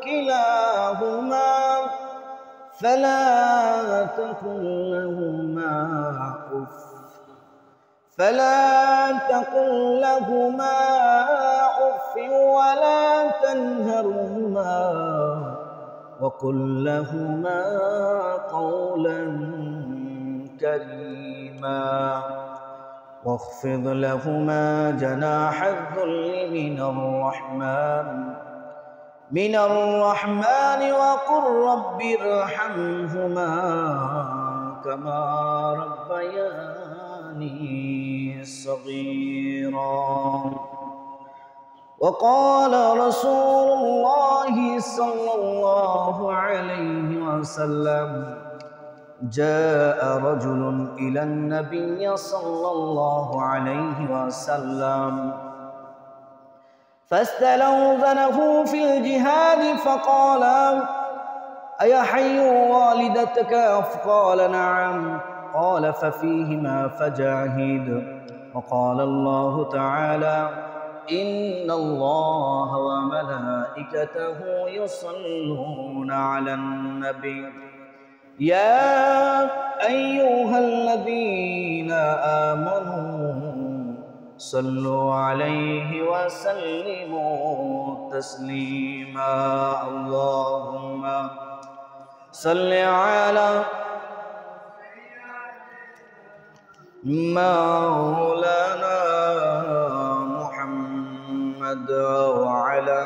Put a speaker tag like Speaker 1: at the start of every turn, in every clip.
Speaker 1: كلاهما فلا تقل لهما أف ولا تنهرهما وقل لهما قولا كريما واخفض لهما جناح الذل من الرحمن وقل رب ارحمهما كما ربياني صغيرا. وقال رسول الله صلى الله عليه وسلم جاء رجل إلى النبي صلى الله عليه وسلم فاستلوذنه في الجهاد فقال أيحي والدتك؟ قال نعم. قال ففيهما فجاهد. وقال الله تعالى إن الله وملائكته يصلون على النبي يا أيها الذين آمنوا صلوا عليه وسلموا تسليما. اللهم صل على مولانا محمد وعلى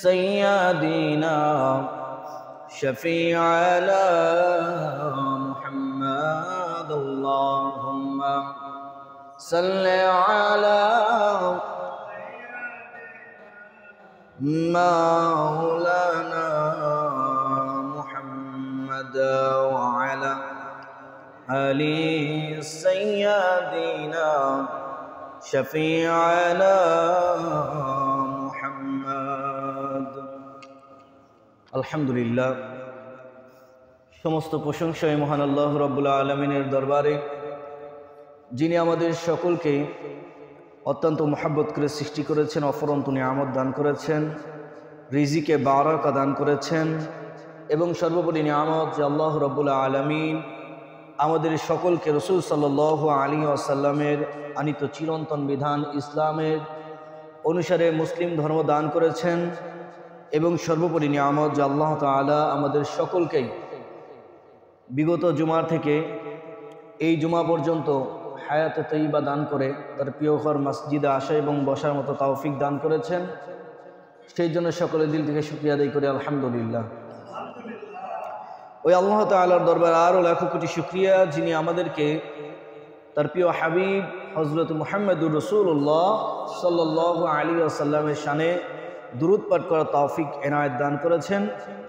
Speaker 1: سيدنا شفيعنا محمد. اللهم صل على مولانا محمد وعلى آل سيدنا شفيعنا محمد. আলহামদুলিল্লাহ, সমস্ত প্রশংসাই মহান আল্লাহ রাব্বুল আলামিনের দরবারে, যিনি আমাদের সকলকে অত্যন্ত মহব্বত করে সৃষ্টি করেছেন, অফরন্ত নিয়ামত দান করেছেন, রিজিকে বারাকা দান করেছেন এবং সর্বোপরি নিয়ামত যে আল্লাহ রাব্বুল আলামিন আমাদের সকলকে রাসূল সাল্লাল্লাহু আলাইহি ওয়াসাল্লামের আনিত চিরন্তন বিধান ইসলামের অনুসারে মুসলিম ধর্ম দান করেছেন এবং সর্বোপরি নিয়ামত যে আল্লাহ তাআলা আমাদের সকলকেই বিগত জুমার থেকে এই জুমা পর্যন্ত হায়াতে তৈয়বা দান করে তার প্রিয় ঘর মসজিদে আসা এবং বসার মতো তৌফিক দান করেছেন। সেই জন্য সকলের দিল থেকে শুকরিয়া আদায় করি আলহামদুলিল্লাহ। ওই আল্লাহ তাআলার দরবারে আরও লাখো কোটি শুকরিয়া, যিনি আমাদেরকে তার প্রিয় হাবিব হযরত মুহাম্মদুর রাসূলুল্লাহ সাল্লাল্লাহু আলাইহি ওয়াসাল্লামের শানে দুরূদ পাঠ করার তৌফিক এনায়েত দান করেছেন।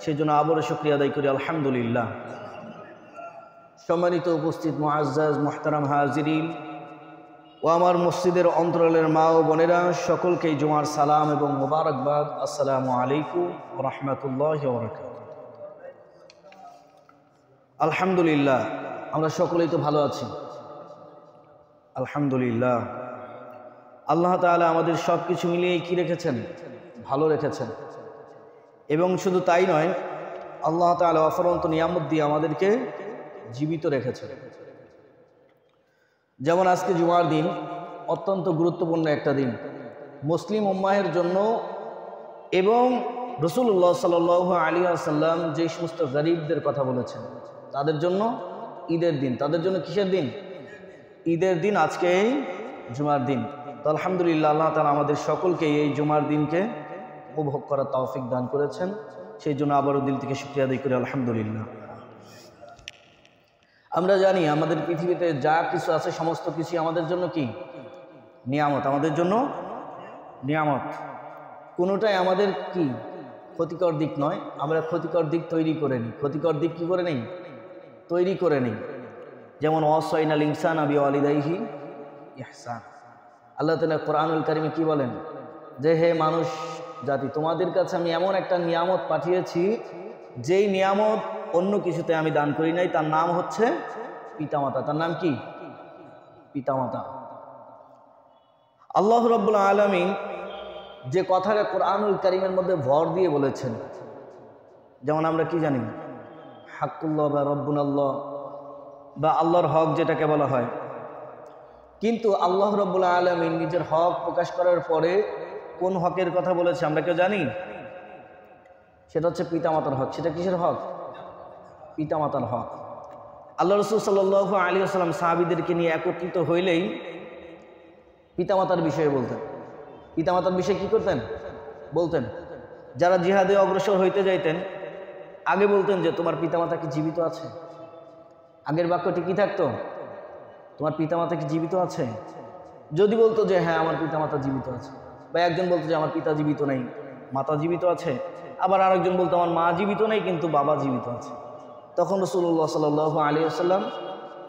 Speaker 1: সেই জন্য আবারও শুকরিয়া আদায় করি আলহামদুলিল্লাহ। সম্মানিত উপস্থিত মুআজ্জাজ মুহতারাম হাজিরিন ও আমার মসজিদের অন্তরালের মা ও বোনেরা, সকলকেই জুমার সালাম এবং মোবারকবাদ। আসসালামু আলাইকুম ওয়া রাহমাতুল্লাহি ওয়া বারাকাতুহু। আলহামদুলিল্লাহ, আমরা সকলেই তো ভালো আছি আলহামদুলিল্লাহ। আল্লাহ তাআলা আমাদের সব কিছু মিলিয়ে কি রেখেছেন? ভালো রেখেছেন। এবং শুধু তাই নয়, আল্লাহ তাআলা অফরন্ত নিয়ামত দিয়ে আমাদেরকে জীবিত রেখেছেন। যেমন আজকে জুমার দিন অত্যন্ত গুরুত্বপূর্ণ একটা দিন মুসলিম উম্মাহের জন্য, এবং রাসূলুল্লাহ সাল্লাল্লাহু আলাইহি ওয়াসাল্লাম যে সমস্ত গরীবদের কথা বলেছেন তাদের জন্য ঈদের দিন। তাদের জন্য কিসের দিন? ঈদের দিন। আজকে এই জুমার দিন। তো আলহামদুলিল্লাহ, আল্লাহ তাআলা আমাদের সকলকে এই জুমার দিনকে উপভোগ করার তৌফিক দান করেছেন। সেই জন্য আবারও দিল থেকে শুকরিয়া আদায় করি আলহামদুলিল্লাহ। আমরা জানি আমাদের পৃথিবীতে যা কিছু আছে সমস্ত কিছু আমাদের জন্য কি? নিয়ামত। আমাদের জন্য নিয়ামত। কোনোটাই আমাদের কি ক্ষতিকর দিক নয়। আমরা ক্ষতিকর দিক তৈরি করে নিই। ক্ষতিকর দিক কি করে নেই? তৈরি করে নিই। যেমন ওয়াসাইনাল ইনসানা বিওয়ালিদাইহি ইহসান। আল্লাহ তাআলা কোরআনুল কারীমে কি বলেন? যে হে মানুষ জাতি, তোমাদের কাছে আমি এমন একটা নিয়ামত পাঠিয়েছি যেই নিয়ামত অন্য কিছুতে আমি দান করি নাই। তার নাম হচ্ছে পিতামাতা। তার নাম কি? পিতামাতা। আল্লাহ রাব্বুল আলামিন যে কথাটা কোরআনুল কারীমের মধ্যে ভর দিয়ে বলেছেন, যেমন আমরা কি জানি হাক্কুল্লাহ বা রব্বুনাল্লাহ বা আল্লাহর হক যেটাকে বলা হয়, কিন্তু আল্লাহ রাব্বুল আলামিন নিজের হক প্রকাশ করার পরে কোন হকের কথা বলেছে আমরা কেউ জানি? সেটা হচ্ছে পিতামাতার হক। সেটা কিসের হক? পিতামাতার হক। আল্লাহ রাসূল সাল্লাল্লাহু আলাইহি ওয়াসাল্লাম সাহাবীদেরকে নিয়ে একত্রিত হইলেই পিতামাতার বিষয়ে বলতেন। পিতামাতার বিষয়ে কি করতেন? বলতেন। যারা জিহাদে অগ্রসর হইতে যাইতেন আগে বলতেন যে তোমার পিতামাতা কি জীবিত আছে? আগের বাক্যটি কি থাকতো? তোমার পিতামাতা কি জীবিত আছে? যদি বলতো যে হ্যাঁ আমার পিতামাতা জীবিত আছে, বা একজন বলতো যে আমার পিতা জীবিত নেই, মাতা জীবিত আছে, আবার আরেকজন বলতো আমার মা জীবিত নেই কিন্তু বাবা জীবিত আছে, তখন রাসূলুল্লাহ সাল্লাল্লাহু আলাইহি ওয়াসাল্লাম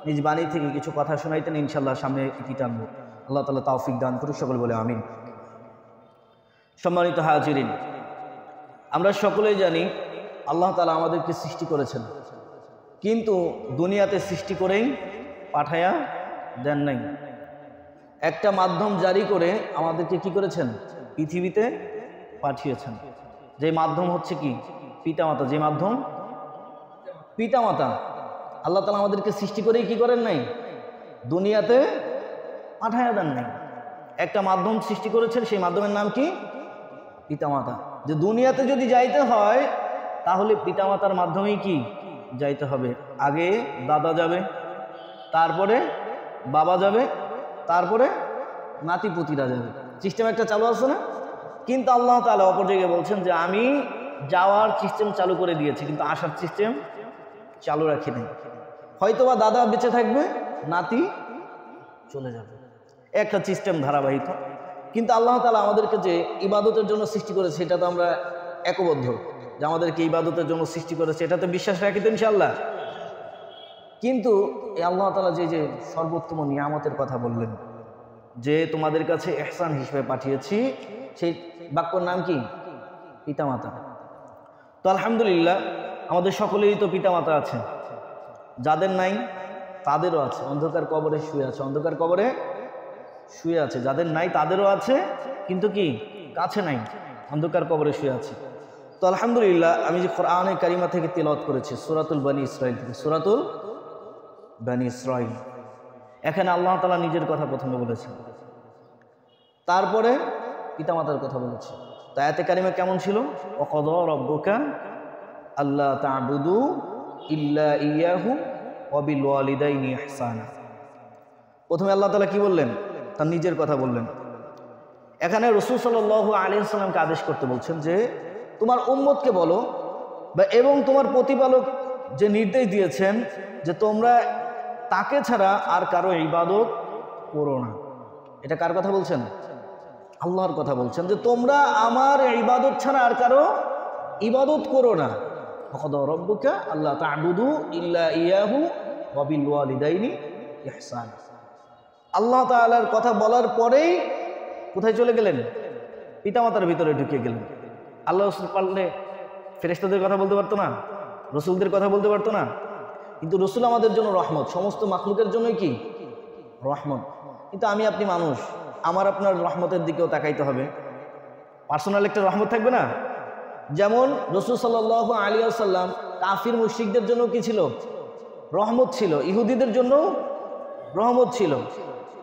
Speaker 1: নিজ বাণী থেকে কিছু কথা শোনাইতেন। ইনশাআল্লাহ সামনে এটি টানবো। আল্লাহ তাআলা তৌফিক দান করুন, সকল বলে আমিন। সম্মানিত হাজিরিন, আমরা সকলেই জানি আল্লাহ তাআলা আমাদেরকে সৃষ্টি করেছেন, কিন্তু দুনিয়াতে সৃষ্টি করেই পাঠায়া দেন নাই। একটা মাধ্যম জারি করে আমাদেরকে কি করেছেন? পৃথিবীতে পাঠিয়েছেন। যে মাধ্যম হচ্ছে কি? পিতামাতা। যে মাধ্যম পিতামাতা। আল্লাহ তাআলা আমাদেরকে সৃষ্টি করেই কি করেন নাই? দুনিয়াতে পাঠায়া দেন নাই। একটা মাধ্যম সৃষ্টি করেছেন, সেই মাধ্যমের নাম কি? পিতামাতা। যে দুনিয়াতে যদি যাইতে হয় তাহলে পিতামাতার মাধ্যমেই কি যাইতে হবে। আগে দাদা যাবে, তারপরে বাবা যাবে, তারপরে নাতিপুতিরা যাবে। সিস্টেম একটা চালু আছে না? কিন্তু আল্লাহ তাআলা অপর জায়গায় বলছেন যে আমি যাওয়ার সিস্টেম চালু করে দিয়েছি, কিন্তু আসার সিস্টেম চালু রাখি নাই। হয়তোবা দাদা বেঁচে থাকবে, নাতি চলে যাবে, একটা সিস্টেম ধারাবাহিক। কিন্তু আল্লাহ তাআলা আমাদেরকে যে ইবাদতের জন্য সৃষ্টি করেছে সেটা তো আমরা একবদ্ধ, যে আমাদেরকে ইবাদতের জন্য সৃষ্টি করেছে, এটাতে বিশ্বাস রাখি তো ইনশাআল্লাহ। কিন্তু এই আল্লাহ তাআলা যে সর্বোত্তম নিয়ামতের কথা বললেন, যে তোমাদের কাছে ইহসান হিসেবে পাঠিয়েছি, সেই বাক্যর নাম কি? পিতামাতা। তো আলহামদুলিল্লাহ আমাদের সকলেরই তো পিতামাতা আছে, যাদের নাই তাদেরও আছে, অন্ধকার কবরে শুয়ে আছে, অন্ধকার কবরে শুয়ে আছে। যাদের নাই তাদেরও আছে, কিন্তু কি কাছে নাই, অন্ধকার কবরে শুয়ে আছে। তো আলহামদুলিল্লাহ আমি যে কোরআনে কারিমা থেকে তিলাওয়াত করেছি সূরাতুল বনী ইসরাঈল থেকে, সূরাতুল বনী ইসরাঈল, এখানে আল্লাহ তাআলা নিজের কথা প্রথমে বলেছেন, তারপরে পিতামাতার কথা বলেছে। তো আয়াতে কারিমা কেমন ছিল? ওয়াকাযা রাব্বুকা আল্লা তা'বুদু ইল্লা ইয়াহু ওয়া বিল ওয়ালিদাইনি ইহসানা। প্রথমে আল্লাহ তাআলা কি বললেন? তার নিজের কথা বললেন। এখানে রাসূল সাল্লাল্লাহু আলাইহি ওয়াসাল্লামকে আদেশ করতে বলছেন যে তোমার উম্মতকে বলো, বা এবং তোমার প্রতিপালক যে নির্দেশ দিয়েছেন যে তোমরা তাকে ছাড়া আর কারো ইবাদত করো না। এটা কার কথা বলছেন? আল্লাহর কথা বলছেন, যে তোমরা আমার ইবাদত ছাড়া আর কারো ইবাদত করো না। ওয়াকাযা রাব্বুকা আল্লা তা'বুদু ইল্লা ইয়াহু ওয়া বিল ওয়ালিদাইনি ইহসানা। আল্লাহ তাআলার কথা বলার পরেই কোথায় চলে গেলেন? পিতামাতার ভিতরে ঢুকে গেলেন। আল্লাহ রাসূল পারলে ফেরেশতাদের কথা বলতে পারতো না? রসুলদের কথা বলতে পারতো না? কিন্তু রসুল আমাদের জন্য রহমত, সমস্ত মাখলুকের জন্যই কি রহমত। কিন্তু আমি আপনি মানুষ, আমার আপনার রহমতের দিকেও তাকাইতে হবে। পার্সোনাল একটা রহমত থাকবে না? যেমন রাসূল সাল্লাল্লাহু আলাইহি ওয়াসাল্লাম কাফির মুশরিকদের জন্য কি ছিল? রহমত ছিল। ইহুদিদের জন্য রহমত ছিল।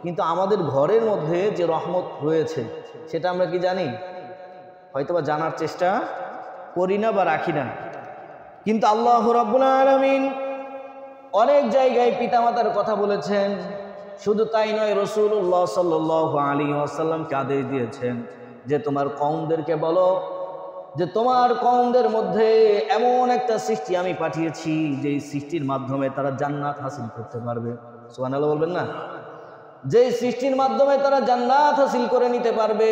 Speaker 1: কিন্তু আমাদের ঘরের মধ্যে যে রহমত রয়েছে সেটা আমরা কি জানি? হয়তোবা জানার চেষ্টা করি না বা রাখি না। কিন্তু আল্লাহ রাব্বুল আলামিন অনেক জায়গায় পিতামাতার কথা বলেছেন। শুধু তাই নয়, রাসূলুল্লাহ সাল্লাল্লাহু আলাইহি ওয়াসাল্লামকে আদেশ দিয়েছেন যে তোমার কওমদেরকে বলো যে তোমার কওমদের মধ্যে এমন একটা সৃষ্টি আমি পাঠিয়েছি যে সৃষ্টির মাধ্যমে তারা জান্নাত হাসিল করতে পারবে। সুবহানাল্লাহ বলবেন না? যে সৃষ্টির মাধ্যমে তারা জান্নাত হাসিল করে নিতে পারবে,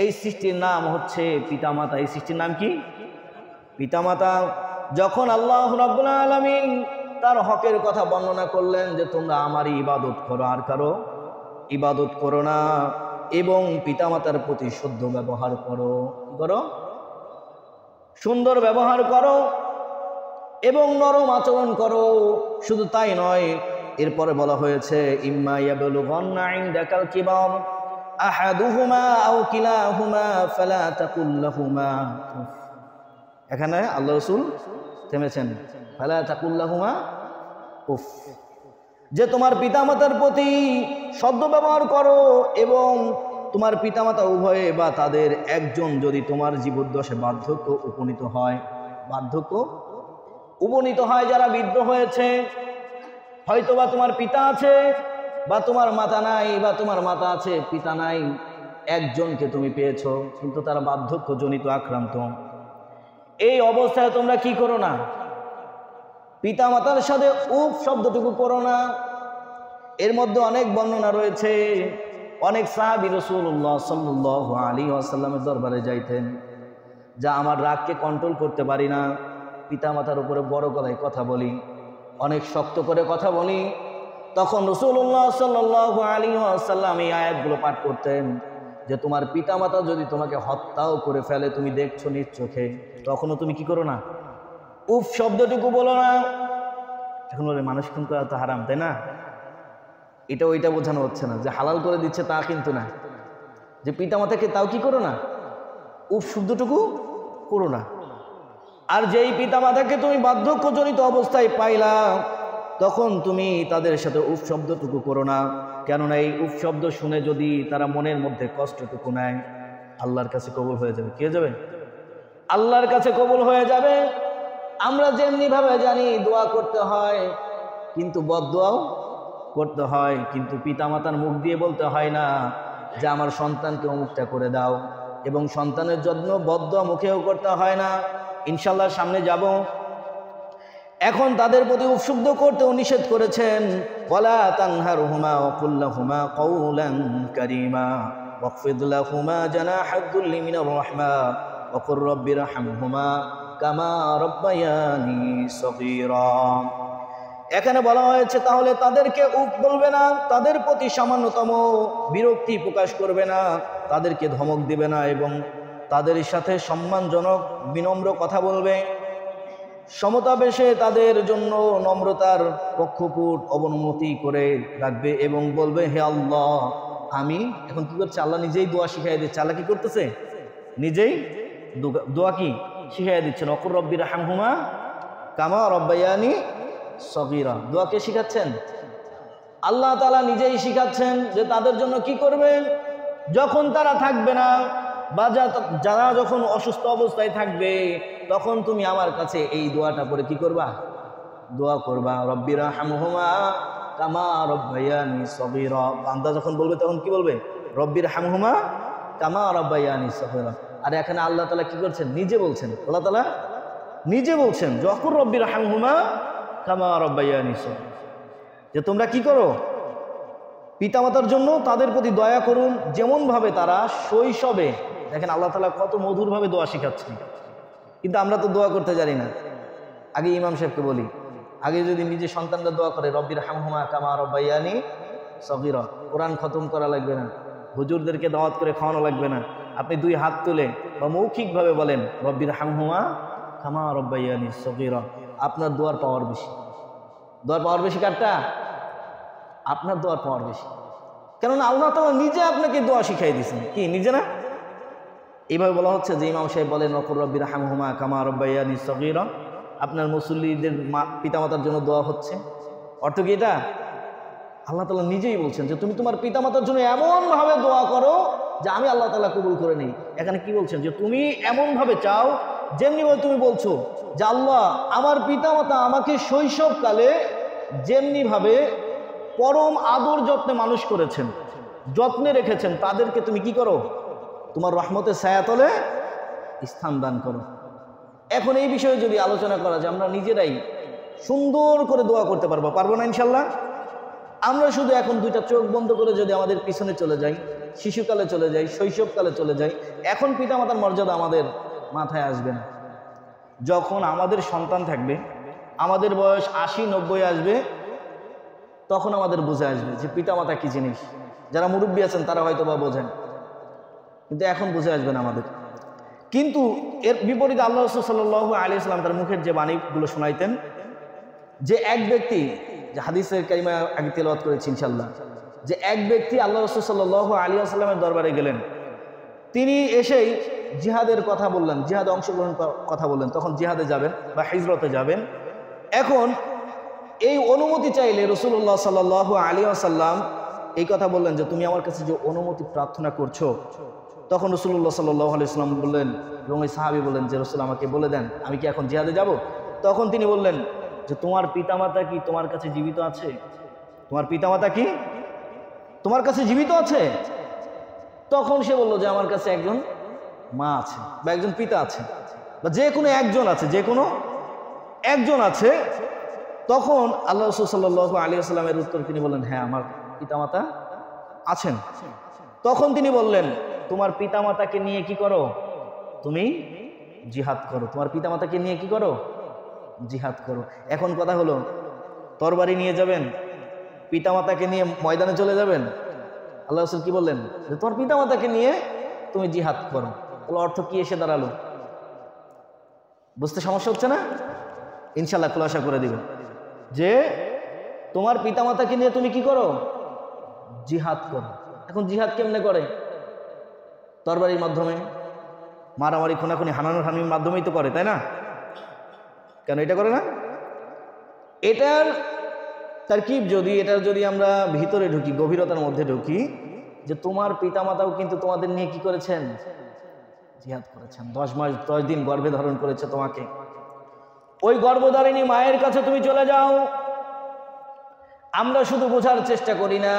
Speaker 1: এই সৃষ্টির নাম হচ্ছে পিতামাতা। এই সৃষ্টির নাম কি? পিতামাতা। যখন আল্লাহ রাব্বুল আলামিন তার হকের কথা বর্ণনা করলেন যে তোমরা আমারই ইবাদত করো, আর কারো ইবাদত করো না, এবং পিতামাতার প্রতি শুদ্ধ ব্যবহার করো। কি করো? সুন্দর ব্যবহার করো এবং নরম আচরণ করো। শুধু তাই নয়, এরপরে বলা হয়েছে ইম্মা ইয়াবলুগান্না ইনদাকাল কিবার আহাদুহুমা আও কিলাহুমা ফালা তাকুল লাহুমা উফ। এখানে আল্লাহ রাসূল থেমেছেন, ফালা তাকুল লাহুমা উফ, যে তোমার পিতামাতার প্রতি সদ্ব্যবহার করো এবং তোমার পিতামাতা উভয়ে বা তাদের একজন যদি তোমার জীবদ্দশায় বার্ধক্য উপনীত হয়, যারা বৃদ্ধ হয়েছে, হয়তো বা তোমার পিতা আছে বা তোমার মাতা নাই, বা তোমার মাতা আছে পিতা নাই, একজনকে তুমি পেয়েছো কিন্তু তারা বার্ধক্যজনিত আক্রান্ত, এই অবস্থায় তোমরা কি করো না? পিতা মাতার সাথে উফ শব্দটুকু করো না। এর মধ্যে অনেক বর্ণনা রয়েছে, অনেক সাহাবী রাসূলুল্লাহ সাল্লাল্লাহু আলাইহি ওয়াসাল্লামের দরবারে যাইতেন, যা আমার রাগকে কন্ট্রোল করতে পারি না, পিতামাতার উপরে বড় গলায় কথা বলি, অনেক শক্ত করে কথা বলি, তখন রাসূলুল্লাহ সাল্লাল্লাহু আলাইহি ওয়াসাল্লাম এই আয়াতগুলো পাঠ করতেন যে তোমার পিতামাতা যদি তোমাকে হত্যাও করে ফেলে, তুমি দেখছো নিজ চোখে, তখনও তুমি কি করো না? উফ শব্দটুকু বলো না। এখন বলে মানুষ খুন করা তো হারাম, তাই না? এটা ওইটা বোঝানো হচ্ছে না যে হালাল করে দিচ্ছে তা কিন্তু না, যে পিতামাতাকে তাও কি করো না? উফ শব্দটুকু করো না। আর যেই পিতামাতাকে তুমি বার্ধক্যজনিত অবস্থায় পাইলা, তখন তুমি তাদের সাথে উফ শব্দটুকু করো না। কেননা এই উফ শব্দ শুনে যদি তারা মনের মধ্যে কষ্টটুকু নেয়, আল্লাহর কাছে কবুল হয়ে যাবে। কে যাবে? আল্লাহর কাছে কবুল হয়ে যাবে। আমরা যেমনি ভাবে জানি দোয়া করতে হয়, কিন্তু বদদোয়াও করতে হয়, কিন্তু পিতামাতার মুখ দিয়ে বলতে হয় না যে আমার সন্তানকে অমুকটা করে দাও, এবং সন্তানের জন্য বদদোয়া মুখেও করতে হয় না। ইনশাআল্লাহ সামনে যাব। এখন তাদের প্রতি উৎসুদ্ধ করতেও নিষেধ করেছেন, ওয়ালা তানহারহুমা ওয়া কুল লাহুমা কাওলান কারীমা ওয়াখফিদ লাহুমা জানাহাদ যুল্লি মিনার রাহমা ওয়া কুর রাব্বিরহামহুমা কামা রাব্বায়ানি সগীরা। এখানে বলা হয়েছে তাহলে তাদেরকে উফ বলবে না, তাদের প্রতি সামান্যতম বিরক্তি প্রকাশ করবে না, তাদেরকে ধমক দিবে না, এবং তাদের সাথে সম্মানজনক বিনম্র কথা বলবে, সমতাবেশে তাদের জন্য নম্রতার পক্ষপুট অবনমতি করে রাখবে এবং বলবে হে আল্লাহ, আমি এখন কি করছে? আল্লাহ নিজেই দোয়া শিখাই দিচ্ছে। আল্লাহ কি করতেছে? নিজেই দোয়া কি শিখাই দিচ্ছেন। ওকুর রব্বিরহামহুমা কামা রাব্বায়ানি সগীরা। দোয়াকে শিখাচ্ছেন আল্লাহ তাআলা, নিজেই শিখাচ্ছেন যে তাদের জন্য কি করবে যখন তারা থাকবে না, বা যারা যখন অসুস্থ অবস্থায় থাকবে, তখন তুমি আমার কাছে এই দোয়াটা পড়ে কি করবা? দোয়া করবা, রব্বিরহামহুমা কামা রাব্বায়ানি সগীরা। বান্দা যখন বলবে তখন কি বলবে? রব্বিরহামহুমা কামা রাব্বায়ানি সগীরা। আর এখানে আল্লাহ তাআলা কি করছেন? নিজে বলছেন। আল্লাহ তাআলা নিজে বলছেন যখন রব্বিরহামহুমা কামা রাব্বায়ানি সগীরা, যে তোমরা কি করো? পিতামাতার জন্য তাদের প্রতি দয়া করুন যেমনভাবে তারা শৈশবে। দেখেন আল্লাহ তাআলা কত মধুরভাবে দোয়া শিখাচ্ছেন, কিন্তু আমরা তো দোয়া করতে জানি না। আগে ইমাম সাহেবকে বলি, আগে যদি নিজে সন্তানরা দোয়া করে রব্বিরহামহুমা কামা রাব্বায়ানি সগীরা, কোরআন খতম করা লাগবে না, হুজুরদেরকে দাওয়াত করে খাওয়ানো লাগবে না, আপনি দুই হাত তুলে বা মৌখিকভাবে বলেন রব্বিরহামহুমা কামা রাব্বায়ানি সগীরা, আপনার দোয়ার পাওয়ার বেশি। দোয়ার পাওয়ার বেশি কারটা? আপনার দোয়ার পাওয়ার বেশি। কেননা আল্লাহ তাআলা নিজে আপনাকে দোয়া শিখাই দিয়েছেন, কি নিজে না? এইভাবে বলা হচ্ছে যে ইমাম সাহেব বলেন ওকুর রব্বিরহামহুমা কামা রাব্বায়ানি সগীরা, আপনার মুসল্লিদের পিতামাতার জন্য দোয়া হচ্ছে। অর্থ কি এটা? আল্লাহ তাআলা নিজেই বলছেন যে তুমি তোমার পিতামাতার জন্য এমনভাবে দোয়া করো যে আমি আল্লাহ তাআলা কবুল করে নেই। এখানে কি বলছেন? যে তুমি এমনভাবে চাও যেমনিভাবে তুমি বলছো যে আল্লাহ আমার পিতামাতা আমাকে শৈশবকালে যেমনিভাবে পরম আদর যত্নে মানুষ করেছেন, যত্নে রেখেছেন, তাদেরকে তুমি কি করো? তোমার রহমতের ছায়াতলে স্থান দান করো। এখন এই বিষয়ে যদি আলোচনা করা যায়, আমরা নিজেরাই সুন্দর করে দোয়া করতে পারবো না ইনশাল্লাহ? আমরা শুধু এখন দুইটা চোখ বন্ধ করে যদি আমাদের পিছনে চলে যাই, শিশুকালে চলে যাই, শৈশবকালে চলে যাই, এখন পিতামাতার মর্যাদা আমাদের মাথায় আসবে না। যখন আমাদের সন্তান থাকবে, আমাদের বয়স 80-90 আসবে, তখন আমাদের বুঝে আসবে যে পিতামাতা কি জিনিস। যারা মুরব্বী আছেন তারা হয়তো বা বোঝেন, কিন্তু এখন বুঝে আসবে না আমাদের। কিন্তু এর বিপরীতে আল্লাহ রাসূল সাল্লাল্লাহু আলাইহি ওয়াসাল্লাম তার মুখের যে বাণীগুলো শোনাইতেন, যে এক ব্যক্তি, যে হাদিসের কারিমা আগে তেলাওয়াত করেছি ইনশাআল্লাহ, যে এক ব্যক্তি আল্লাহ রাসূল সাল্লাল্লাহু আলাইহি ওয়াসাল্লামের দরবারে গেলেন, তিনি এসেই জিহাদের কথা বললেন, জিহাদে অংশগ্রহণ কথা বললেন, তখন জিহাদে যাবেন বা হিজরতে যাবেন। এখন এই অনুমতি চাইলে রাসূলুল্লাহ সাল্লাল্লাহু আলাইহি ওয়াসাল্লাম এই কথা বললেন যে তুমি আমার কাছে যে অনুমতি প্রার্থনা করছো, তখন রাসূলুল্লাহ সাল্লাল্লাহু আলাইহি ওয়াসাল্লাম বললেন এবং ওই সাহাবী বললেন যে রাসূল আমাকে বলে দেন, আমি কি এখন জিহাদে যাব? তখন তিনি বললেন যে তোমার পিতামাতা কি তোমার কাছে জীবিত আছে? তোমার পিতামাতা কি তোমার কাছে জীবিত আছে? তখন সে বলল যে আমার কাছে একজন মা আছে বা একজন পিতা আছে বা যে কোনো একজন আছে, যে কোনো একজন আছে। তখন আল্লাহ রাসূল সাল্লাল্লাহু আলাইহি ওয়াসাল্লামের উত্তর তিনি বললেন, হ্যাঁ আমার পিতামাতা আছেন। তখন তিনি বললেন তোমার পিতামাতাকে নিয়ে কি করো? তুমি জিহাদ করো। তোমার পিতামাতাকে নিয়ে কি করো? জিহাদ করো। এখন কথা হলো, তরবারি নিয়ে যাবেন, পিতামাতাকে নিয়ে ময়দানে চলে যাবেন? আল্লাহ রাসূল কি বললেন? যে তোমার পিতামাতাকে নিয়ে তুমি জিহাদ করো। তাহলে অর্থ কি এসে দাঁড়ালো? বুঝতে সমস্যা হচ্ছে না? ইনশাআল্লাহ খুলাসা করে দিব যে তোমার পিতামাতাকে নিয়ে তুমি কি করো? জিহাদ করো। এখন জিহাদ কেমনে করে? তরবারির মাধ্যমে, মারামারি খুনাখুনি হানানোর মাধ্যমেই তো করে, তাই না? কেন এটা করে না? এটার তারকিব এটার যদি আমরা ভিতরে ঢুকি, গভীরতার মধ্যে ঢুকি, যে তোমার পিতামাতাও কিন্তু তোমাদের নিয়ে কি করেছেন? জিহাদ করেছেন। 10 মাস 10 দিন গর্ভে ধারণ করেছে তোমাকে। ওই গর্ভধারিণী মায়ের কাছে তুমি চলে যাও। আমরা শুধু বোঝার চেষ্টা করি না,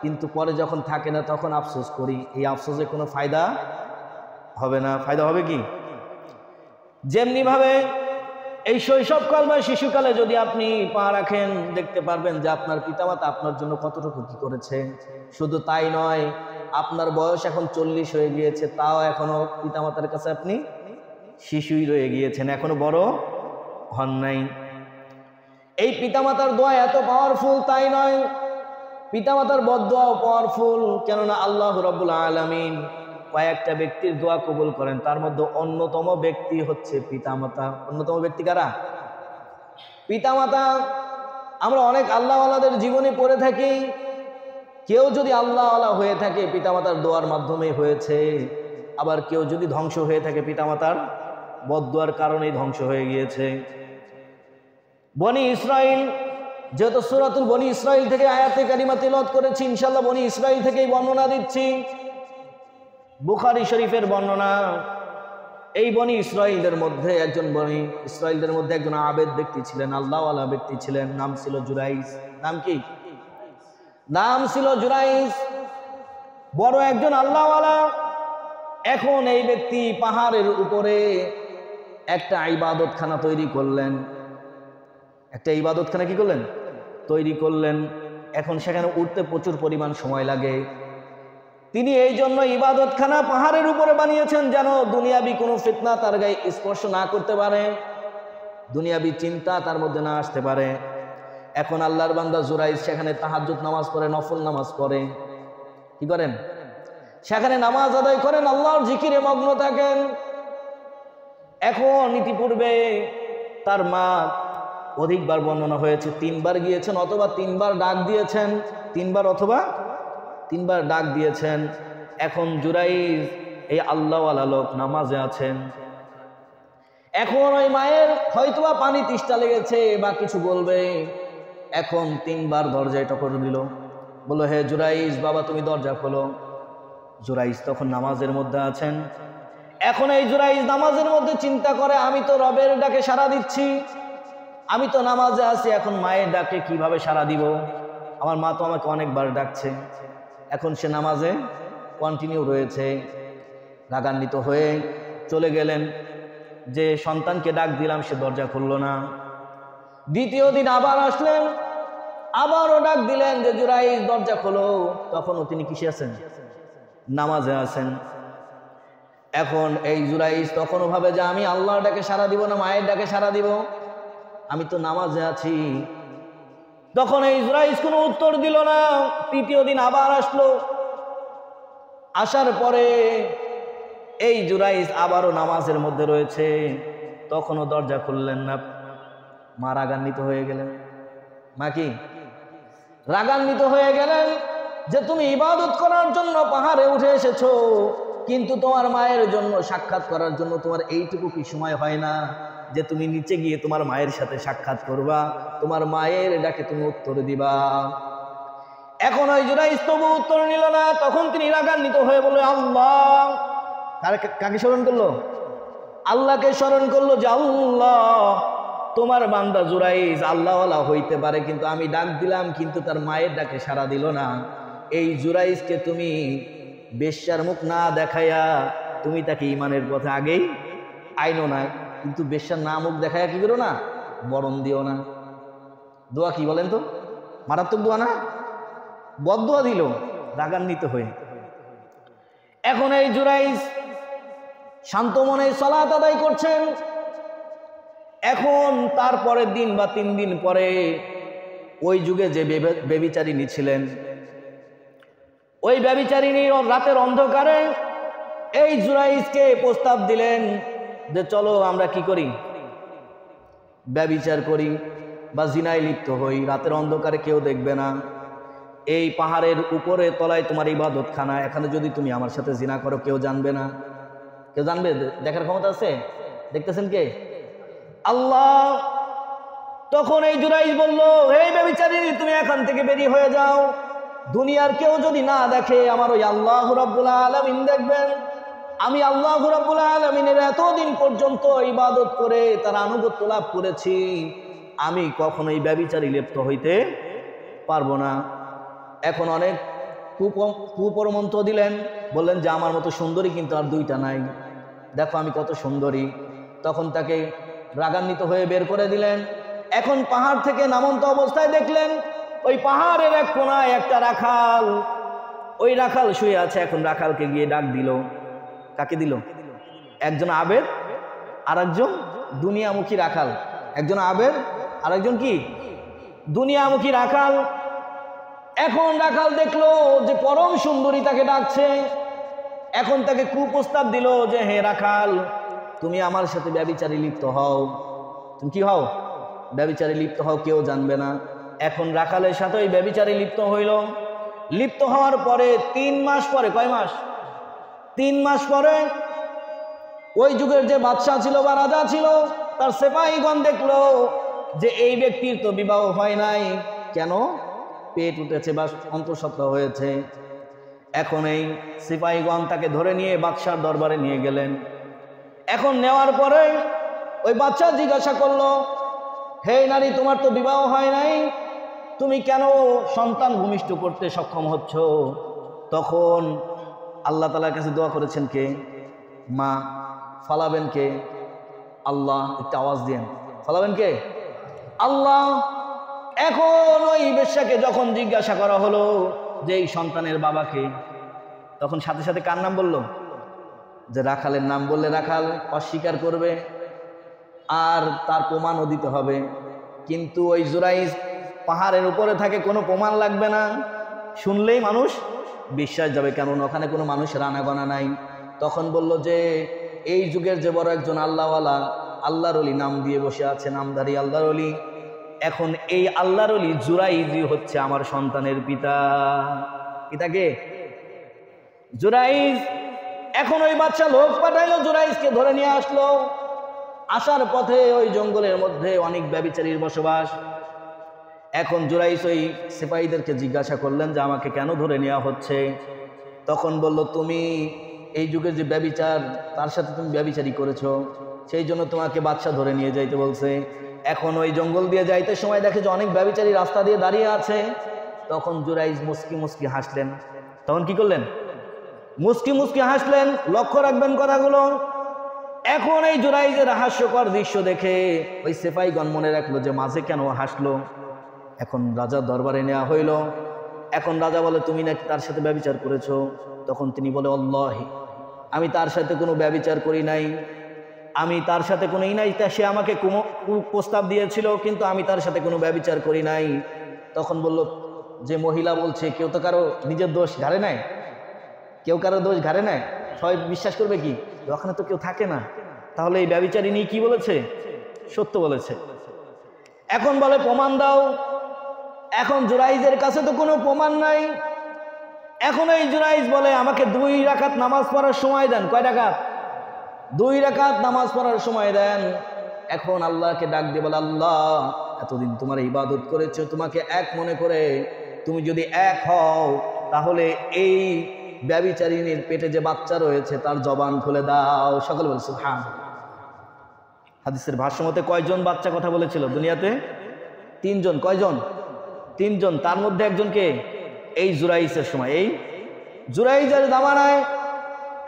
Speaker 1: কিন্তু পরে যখন থাকে না তখন আফসোস করি। এই আফসোসে কোনো ফায়দা হবে না। ফায়দা হবে কি? যেমনি ভাবে এই শৈশবকাল বা শিশুকালে যদি আপনি পা রাখেন, দেখতে পারবেন যে আপনার পিতামাতা আপনার জন্য কতটুকু কি করেছে। শুধু তাই নয়, আপনার বয়স এখন 40 হয়ে গিয়েছে, তাও এখনো পিতামাতার কাছে আপনি শিশুই রয়ে গিয়েছেন, এখনো বড় হন নাই। এই পিতামাতার দোয়া এত পাওয়ারফুল, তাই নয়, পিতামাতার বদদোয়াও পাওয়ারফুল। কেননা আল্লাহ রাব্বুল আলামিন কয়েকটা ব্যক্তির দোয়া কবুল করেন, তার মধ্যে অন্যতম ব্যক্তি হচ্ছে পিতামাতা। অন্যতম ব্যক্তি কারা? পিতামাতা। আমরা অনেক আল্লাহওয়ালাদের জীবনে পড়ে থাকি, কেউ যদি আল্লাহওয়ালা হয়ে থাকে পিতামাতার দোয়ার মাধ্যমে হয়েছে, আবার কেউ যদি ধ্বংস হয়ে থাকে পিতামাতার বদদোয়ার কারণেই ধ্বংস হয়ে গিয়েছে। বনি ইসরাইল, যেহেতু সূরাতুল বনি ইসরাইল থেকে আয়াতে কারিমা তিলাওয়াত করেছি, ইনশাআল্লাহ বনি ইসরাইল থেকেই বর্ণনা দিচ্ছি। বুখারী শরীফের বর্ণনা। এই বনি ইসরাইলদের মধ্যে একজন আবেদ ব্যক্তি ছিলেন, আল্লাহওয়ালা ব্যক্তি ছিলেন, নাম ছিল জুরাইস। নাম কি? নাম ছিল জুরাইস, বড় একজন আল্লাহওয়ালা। এখন এই ব্যক্তি পাহাড়ের উপরে একটা ইবাদতখানা তৈরি করলেন। একটা ইবাদতখানা কি করলেন? তৈরি করলেন। এখন সেখানে উঠতে প্রচুর পরিমাণ সময় লাগে। তিনি এই জন্য ইবাদতখানা পাহাড়ের উপরে বানিয়েছেন, যেন দুনিয়াবি কোনো ফিতনা তার গায়ে স্পর্শ না করতে পারে, দুনিয়াবি চিন্তা তার মধ্যে না আসতে পারে। এখন আল্লাহর বান্দা জুরাইস সেখানে তাহাজ্জুদ নামাজ পড়ে, নফল নামাজ পড়ে। কি করেন? সেখানে নামাজ আদায় করেন, আল্লাহর জিকিরে মগ্ন থাকেন। এখন ইতিপূর্বে তার মা, অধিকবার বর্ণনা হয়েছে 3 বার গিয়েছেন অথবা 3 বার ডাক দিয়েছেন, 3 বার অথবা 3 বার ডাক দিয়েছেন। এখন জুরাইজ এই আল্লাহওয়ালা লোক নামাজে আছেন। এখন ওই মায়ের হয়তোবা পানি তেষ্টা লেগেছে বা কিছু বলবে। এখন 3 বার দরজায় টকর দিল, বলল, হে জুরাইজ বাবা তুমি দরজা খোলো। জুরাইজ তখন নামাজের মধ্যে আছেন। এখন এই জুরাইজ নামাজের মধ্যে চিন্তা করে, আমি তো রবের ডাকে সাড়া দিচ্ছি, আমি তো নামাজে আছি, এখন মায়ের ডাকে কিভাবে সাড়া দিব? আমার মা তো আমাকে অনেকবার ডাকছে। এখন সে নামাজে কন্টিনিউ রয়েছে। রাগান্বিত হয়ে চলে গেলেন, যে সন্তানকে ডাক দিলাম সে দরজা খুলল না। দ্বিতীয় দিন আবার আসলেন, আবারও ডাক দিলেন যে জুরাইজ দরজা খোলো। তখনও তিনি কিসে আছেন? নামাজে আছেন। এখন এই জুরাইজ তখনও ভাবে যে আমি আল্লাহর ডাকে সাড়া দিব না মায়ের ডাকে সাড়া দিব, আমি তো নামাজে আছি। তখন এই জুরাইজ কোনো উত্তর দিল না। তৃতীয় দিন আবার আসলো। আসার পরে এই জুরাইজ আবারও নামাজের মধ্যে রয়েছে, তখনও দরজা খুললেন না। মা রাগান্বিত হয়ে গেলেন। মা কি? রাগান্বিত হয়ে গেলেন। যে তুমি ইবাদত করার জন্য পাহাড়ে উঠে এসেছো, কিন্তু তোমার মায়ের জন্য সাক্ষাৎ করার জন্য তোমার এইটুকু কি সময় হয় না যে তুমি নিচে গিয়ে তোমার মায়ের সাথে সাক্ষাৎ করবা, তোমার মায়ের ডাকে তুমি উত্তর দিবা? এখন ওই জুরাইজ তবু উত্তর নিল না। তখন তিনি রাগান্বিত হয়ে বলল, আল্লাহ। কাকে স্মরণ করলো? আল্লাহকে স্মরণ করলো যে আল্লাহ, তোমার বান্দা জুরাইজ আল্লাহওয়ালা হইতে পারে, কিন্তু আমি ডাক দিলাম কিন্তু তার মায়ের ডাকে সাড়া দিল না। এই জুরাইজকে তুমি বেশ্যার মুখ না দেখাইয়া তুমি তাকে ইমানের পথে আগেই আইনো না, কিন্তু বেশ্যার না মুখ দেখাইয়া কি করো না, বরণ দিও না। দোয়া কি বলেন তো? মারাত্মক দোয়া না? বদদোয়া দিল রাগান্বিত হয়ে। এখন এই জুরাইজ শান্ত মনে সালাত আদায় করছেন। এখন তারপরের দিন বা 3 দিন পরে ওই যুগে যে ব্যভিচারিণী ছিলেন, ওই ব্যভিচারিণী রাতের অন্ধকারে এই জুরাইজকে প্রস্তাব দিলেন যে চলো আমরা কি করি, ব্যভিচার করি বা জিনায় লিপ্ত হই, রাতের অন্ধকারে কেউ দেখবে না, এই পাহাড়ের উপরে তলায় তোমার ইবাদতখানা, এখানে যদি তুমি আমার সাথে জিনা করো কেউ জানবে না। কেউ জানবে? দেখার ক্ষমতা আছে? দেখতেছেন কে? আল্লাহ। তখন এই জুরাইজ বলল, হে ব্যভিচারিণী, তুমি এখান থেকে বেরিয়ে হয়ে যাও, দুনিয়ার কেউ যদি না দেখে আমার ওই আল্লাহ রাব্বুল আলামিন দেখবেন। আমি আল্লাহ রাব্বুল আলামিনের এতদিন পর্যন্ত ইবাদত করে তার আনুগত্য লাভ করেছি, আমি কখনোই ব্যভিচারী লিপ্ত হইতে পারবো না। এখন অনেক কুপরমন্ত্র দিলেন, বললেন যে আমার মতো সুন্দরী কিন্তু আর 2টা নাই, দেখো আমি কত সুন্দরী। তখন তাকে রাগান্বিত হয়ে বের করে দিলেন। এখন পাহাড় থেকে নামন্ত অবস্থায় দেখলেন ওই পাহাড়ের এক কোনায় একটা রাখাল, ওই রাখাল শুয়ে আছে। এখন রাখালকে গিয়ে ডাক দিল। কাকে দিল? একজন আবেদ আর একজন দুনিয়ামুখী রাখাল। একজন আবেদ আর একজন কি দুনিয়ামুখী রাখাল। এখন রাখাল দেখলো যে পরম সুন্দরী তাকে ডাকছে। এখন তাকে কুপ্রস্তাব দিল যে হে রাখাল, তুমি আমার সাথে ব্যভিচারী লিপ্ত হও। তুমি কি হও? ব্যভিচারী লিপ্ত হও, কেউ জানবে না। এখন রাখালের সাথে ওই ব্যভিচারী লিপ্ত হইল। লিপ্ত হওয়ার পরে 3 মাস পরে, কয় মাস? 3 মাস পরে ওই যুগের যে বাদশাহ ছিল বা রাজা ছিল, তার সিপাহীগণ দেখলো যে এই ব্যক্তির তো বিবাহ হয় নাই, কেন? পেট উঠেছে বা অন্তঃসত্ত্বা হয়েছে। এখন এই সিপাহীগণ তাকে ধরে নিয়ে বাদশার দরবারে নিয়ে গেলেন। এখন নেওয়ার পরে ওই বাদশা জিজ্ঞাসা করলো, হে নারী, তোমার তো বিবাহ হয় নাই, তুমি কেন সন্তান ভূমিষ্ঠ করতে সক্ষম হচ্ছ? তখন আল্লাহ তাআলার কাছে দোয়া করেছেন কে? মা। ফালাবেন কে? আল্লাহ। একটা আওয়াজ দেন, ফালাবেন কে? আল্লাহ। এখন ওই বেশ্যাকে যখন জিজ্ঞাসা করা হলো যে এই সন্তানের বাবাকে, তখন সাথে সাথে কার নাম বলল? যে রাখালের নাম বললে রাখাল অস্বীকার করবে আর তার প্রমাণও দিতে হবে। কিন্তু ওই জুরাইজ পাহাড়ের উপরে থাকে, কোনো প্রমাণ লাগবে না, শুনলেই মানুষ বিশ্বাস যাবে, কেননা ওখানে কোনো মানুষের আনাগোনা নাই। তখন বলল যে এই যুগের যে বড় একজন আল্লাহওয়ালা, আল্লাহর ওলি নাম দিয়ে বসে আছে, নামধারী আল্লাহর ওলি, এখন এই আল্লাহর ওলি জুরাইজই হচ্ছে আমার সন্তানের পিতা। পিতাকে জুরাইজ। এখন ওই বাচ্চা লোক পাঠাইলো, জুরাইজকে ধরে নিয়ে আসলো। আসার পথে ওই জঙ্গলের মধ্যে অনেক ব্যভিচারীর বসবাস। এখন জুরাইজ ওই সিপাহীদেরকে জিজ্ঞাসা করলেন যে আমাকে কেন ধরে নেওয়া হচ্ছে? তখন বলল, তুমি এই যুগের যে ব্যভিচার, তার সাথে তুমি ব্যভিচারী করেছো, সেই জন্য তোমাকে বাদশা ধরে নিয়ে যাইতে বলছে। এখন ওই জঙ্গল দিয়ে যাইতে সময় দেখে যে অনেক ব্যভিচারী রাস্তা দিয়ে দাঁড়িয়ে আছে। তখন জুরাইজ মুস্কি মুস্কি হাসলেন। তখন কি করলেন? মুস্কি মুস্কি হাসলেন। লক্ষ্য রাখবেন কথাগুলো। এখন এই জুরাইজের হাস্যকর দৃশ্য দেখে ওই সিপাহীগণ মনে রাখলো যে মাঝে কেন হাসলো। এখন রাজার দরবারে নেওয়া হইল। এখন রাজা বলে, তুমি নাকি তার সাথে ব্যভিচার করেছো? তখন তিনি বলে, আল্লাহি, আমি তার সাথে কোনো ব্যভিচার করি নাই, আমি তার সাথে কোনো নাই, সে আমাকে প্রস্তাব দিয়েছিল, কিন্তু আমি তার সাথে কোনো ব্যভিচার করি নাই। তখন বলল যে মহিলা বলছে, কেউ তো কারো নিজের দোষ ঘাড়ে নেয়, কেউ কারো দোষ ঘাড়ে নেয়, সবাই বিশ্বাস করবে কি? ওখানে তো কেউ থাকে না, তাহলে এই ব্যভিচারিণী কি বলেছে? সত্য বলেছে। এখন বলে প্রমাণ দাও। এখন জুরাইজের কাছে তো কোনো প্রমাণ নাই। এখন এই জুরাইজ বলে আমাকে 2 রাকাত নামাজ পড়ার সময় দেন। কয় রাকাত? 2 রাকাত নামাজ পড়ার সময় দেন। এখন আল্লাহকে ডাক দিয়ে বলে, আল্লাহ এতদিন তোমার ইবাদত করেছো তোমাকে এক মনে করে, তুমি যদি এক হও তাহলে এই ব্যভিচারিণীর পেটে যে বাচ্চা রয়েছে তার জবান খুলে দাও। সকলে বলে সুবহানাল্লাহ। হাদিসের ভাষ্যমতে কয়জন বাচ্চা কথা বলেছিল দুনিয়াতে? 3 জন। কয়জন? 3 জন। তার মধ্যে একজনকে এই জুরাইজের সময়, এই জুরাইজের জামানায়।